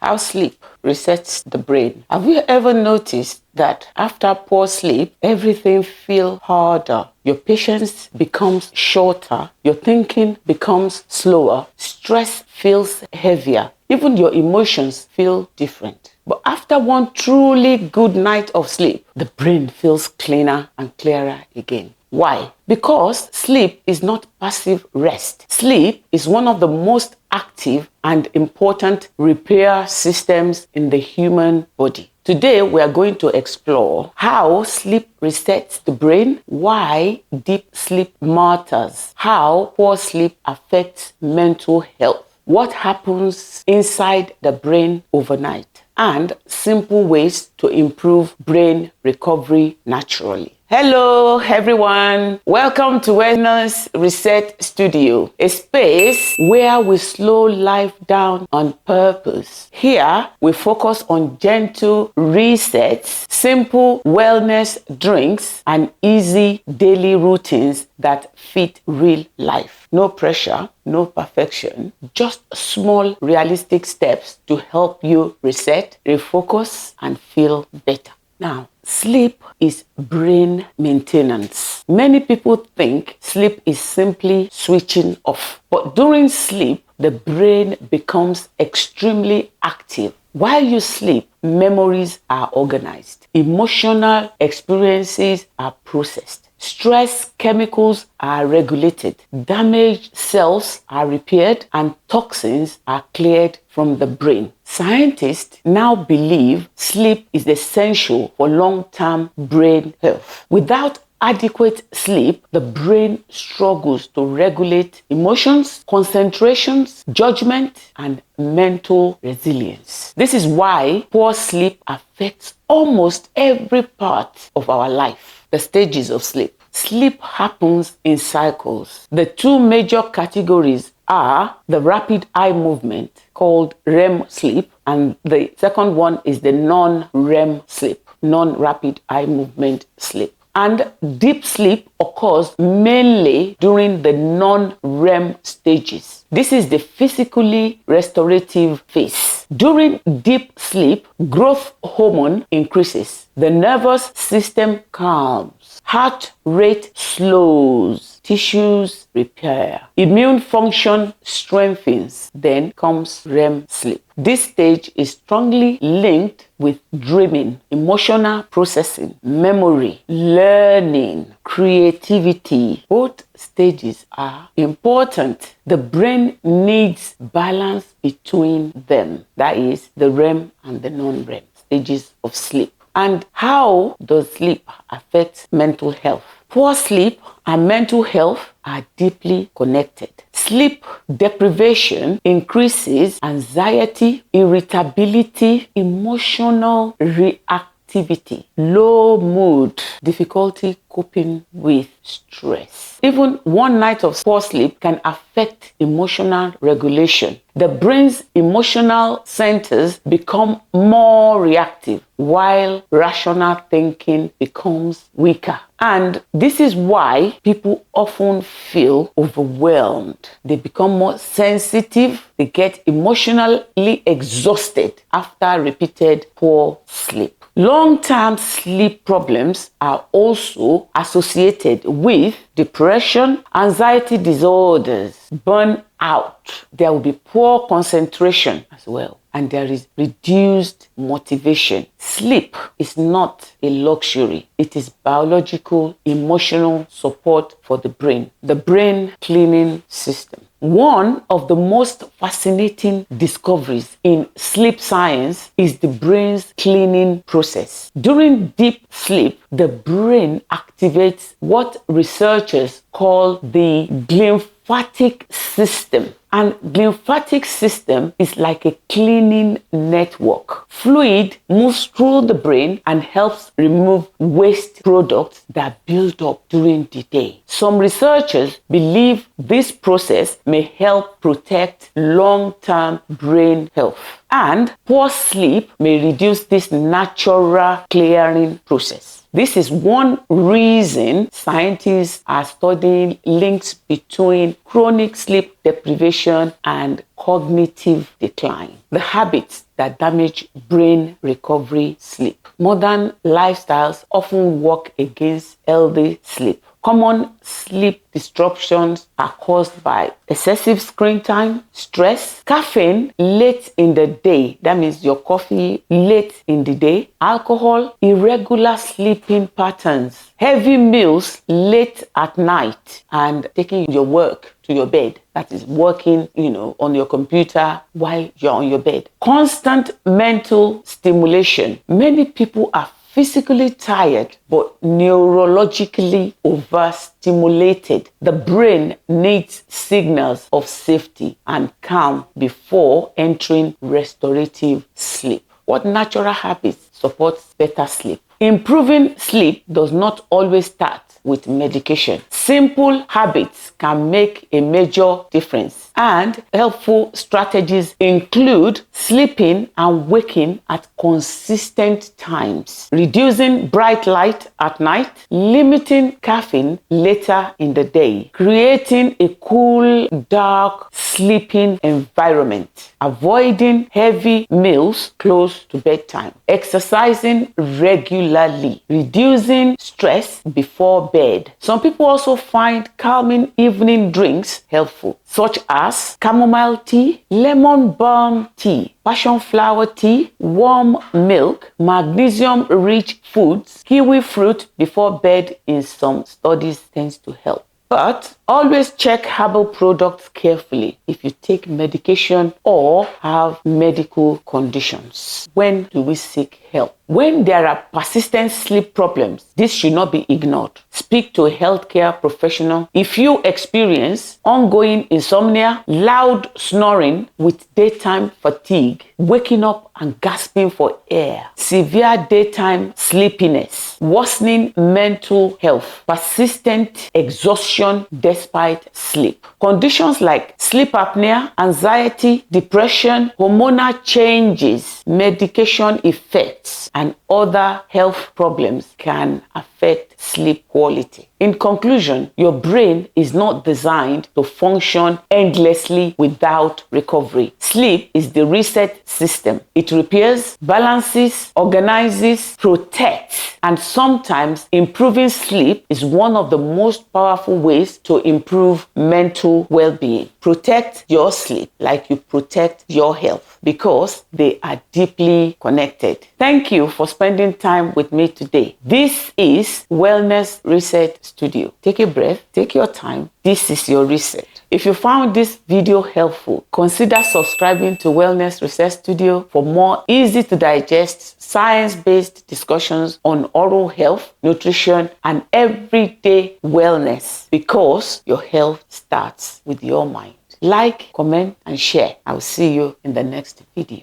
How sleep resets the brain. Have you ever noticed that after poor sleep, everything feels harder? Your patience becomes shorter, your thinking becomes slower, stress feels heavier, even your emotions feel different. But after one truly good night of sleep, the brain feels cleaner and clearer again. Why? Because sleep is not passive rest. Sleep is one of the most active and important repair systems in the human body. Today, we are going to explore how sleep resets the brain, why deep sleep matters, how poor sleep affects mental health, what happens inside the brain overnight, and simple ways to improve brain recovery naturally. Hello everyone, welcome to Wellness Reset Studio, a space where we slow life down on purpose. Here we focus on gentle resets, simple wellness drinks, and easy daily routines that fit real life. No pressure, no perfection, just small realistic steps to help you reset, refocus, and feel better. Now, sleep is brain maintenance. Many people think sleep is simply switching off, but during sleep, the brain becomes extremely active. While you sleep, memories are organized, emotional experiences are processed, stress chemicals are regulated, damaged cells are repaired, and toxins are cleared from the brain. Scientists now believe sleep is essential for long-term brain health. Without adequate sleep, the brain struggles to regulate emotions, concentrations, judgment, and mental resilience. This is why poor sleep affects almost every part of our life. The stages of sleep. Sleep happens in cycles. The two major categories are the rapid eye movement called REM sleep, and the second one is the non-REM sleep, non-rapid eye movement sleep. And deep sleep occurs mainly during the non-REM stages. This is the physically restorative phase. During deep sleep, growth hormone increases, the nervous system calms, heart rate slows, tissues repair, immune function strengthens. Then comes REM sleep. This stage is strongly linked with dreaming, emotional processing, memory, learning, creativity. Both stages are important. The brain needs balance between them. That is the REM and the non-REM stages of sleep. And how does sleep affect mental health? Poor sleep and mental health are deeply connected. Sleep deprivation increases anxiety, irritability, emotional reactivity, low mood, difficulty coping with stress. Even one night of poor sleep can affect emotional regulation. The brain's emotional centers become more reactive, while rational thinking becomes weaker. And this is why people often feel overwhelmed. They become more sensitive. They get emotionally exhausted after repeated poor sleep. Long-term sleep problems are also associated with depression, anxiety disorders, burnout. There will be poor concentration as well, and there is reduced motivation. Sleep is not a luxury. It is biological, emotional support for the brain cleaning system. One of the most fascinating discoveries in sleep science is the brain's cleaning process. During deep sleep, the brain activates what researchers call the glymphatic system. And glymphatic system is like a cleaning network. Fluid moves through the brain and helps remove waste products that build up during the day. Some researchers believe this process may help protect long-term brain health. And poor sleep may reduce this natural clearing process. This is one reason scientists are studying links between chronic sleep deprivation, and cognitive decline. The habits that damage brain recovery sleep. Modern lifestyles often work against healthy sleep. Common sleep disruptions are caused by excessive screen time, stress, caffeine late in the day, that means your coffee late in the day, alcohol, irregular sleeping patterns, heavy meals late at night, and taking your work to your bed. That is working, on your computer while you're on your bed. Constant mental stimulation. Many people are physically tired but neurologically overstimulated. The brain needs signals of safety and calm before entering restorative sleep. What natural habits support better sleep? Improving sleep does not always start with medication. Simple habits can make a major difference, and helpful strategies include sleeping and waking at consistent times, reducing bright light at night, limiting caffeine later in the day, creating a cool, dark sleeping environment, avoiding heavy meals close to bedtime, exercising regularly, reducing stress before bed. Some people also find calming evening drinks helpful, such as chamomile tea, lemon balm tea, passion flower tea, warm milk, magnesium-rich foods, kiwi fruit before bed in some studies tends to help. But always check herbal products carefully if you take medication or have medical conditions. When do we seek help? When there are persistent sleep problems, this should not be ignored. Speak to a healthcare professional. If you experience ongoing insomnia, loud snoring with daytime fatigue, waking up and gasping for air, severe daytime sleepiness, worsening mental health, persistent exhaustion despite sleep, conditions like sleep apnea, anxiety, depression, hormonal changes, medication effects, and other health problems can affect sleep quality. In conclusion, your brain is not designed to function endlessly without recovery. Sleep is the reset system. It repairs, balances, organizes, protects, and sometimes improving sleep is one of the most powerful ways to improve mental well-being. Protect your sleep like you protect your health, because they are deeply connected. Thank you for spending time with me today. This is Wellness Reset Studio. Take a breath, take your time. This is your reset. If you found this video helpful, consider subscribing to Wellness Reset Studio for more easy to digest, science-based discussions on oral health, nutrition, and everyday wellness, because your health starts with your mind. Like, comment, and share. I'll see you in the next video.